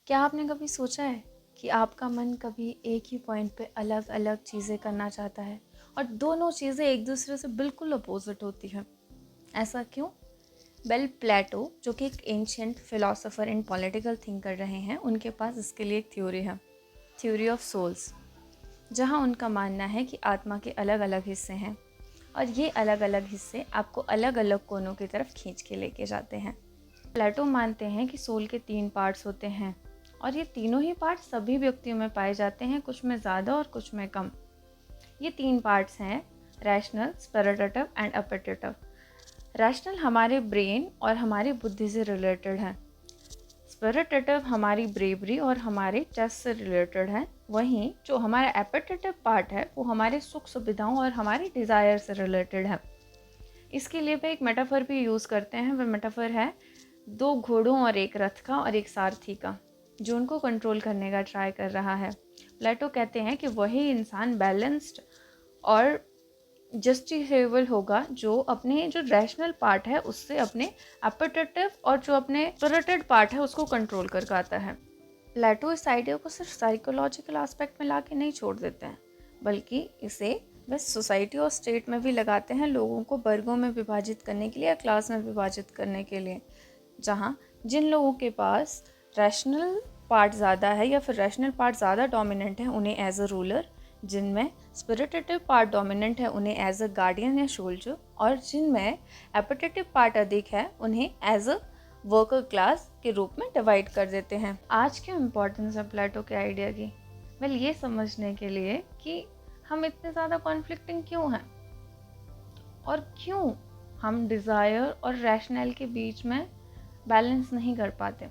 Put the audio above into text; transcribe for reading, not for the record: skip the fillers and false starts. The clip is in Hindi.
क्या आपने कभी सोचा है कि आपका मन कभी एक ही पॉइंट पे अलग अलग चीज़ें करना चाहता है और दोनों चीज़ें एक दूसरे से बिल्कुल अपोजिट होती हैं? ऐसा क्यों? प्लेटो, जो कि एक ancient philosopher and political thinker रहे हैं, उनके पास इसके लिए एक थ्योरी है, थ्योरी ऑफ सोल्स, जहाँ उनका मानना है कि आत्मा के अलग अलग हिस्से हैं और ये अलग अलग हिस्से आपको अलग अलग कोनों की तरफ खींच के लेके जाते हैं। प्लेटो मानते हैं कि सोल के 3 पार्ट्स होते हैं और ये तीनों ही पार्ट सभी व्यक्तियों में पाए जाते हैं, कुछ में ज़्यादा और कुछ में कम। ये 3 पार्ट्स हैं रैशनल, स्पिरिटेटिव एंड अपेटिटिव। रैशनल हमारे ब्रेन और हमारी बुद्धि से रिलेटेड है, स्पिरिटेटिव हमारी ब्रेवरी और हमारे चेस्ट से रिलेटेड है, वहीं जो हमारा एपेटिटिव पार्ट है वो हमारे सुख सुविधाओं और हमारी डिज़ायर से रिलेटेड है। इसके लिए वे एक मेटाफर भी यूज़ करते हैं। वह मेटाफर है 2 घोड़ों और एक रथ का और एक सारथी का, जो उनको कंट्रोल करने का ट्राई कर रहा है। प्लेटो कहते हैं कि वही इंसान बैलेंस्ड और जस्टिफिएबल होगा जो अपने जो रैशनल पार्ट है उससे अपने एपेटिटिव और जो अपने स्पिरिटेड पार्ट है उसको कंट्रोल कर पाता है। प्लेटो इस आइडिया को सिर्फ साइकोलॉजिकल एस्पेक्ट में ला के नहीं छोड़ देते हैं, बल्कि इसे वे सोसाइटी और स्टेट में भी लगाते हैं, लोगों को वर्गों में विभाजित करने के लिए या क्लास में विभाजित करने के लिए, जहाँ जिन लोगों के पास रैशनल पार्ट ज़्यादा है या फिर रैशनल पार्ट ज़्यादा डोमिनेंट है उन्हें एज अ रूलर, जिनमें स्पिरिटेटिव पार्ट डोमिनेंट है उन्हें एज अ गार्डियन या सोल्जर, और जिनमें एपेटिटिव पार्ट अधिक है उन्हें एज अ वर्कर क्लास के रूप में डिवाइड कर देते हैं। आज क्यों इम्पोर्टेंस है प्लेटो के आइडिया की? ये समझने के लिए कि हम इतने ज़्यादा कॉन्फ्लिक्टिंग क्यों हैं और क्यों हम डिज़ायर और रैशनल के बीच में बैलेंस नहीं कर पाते।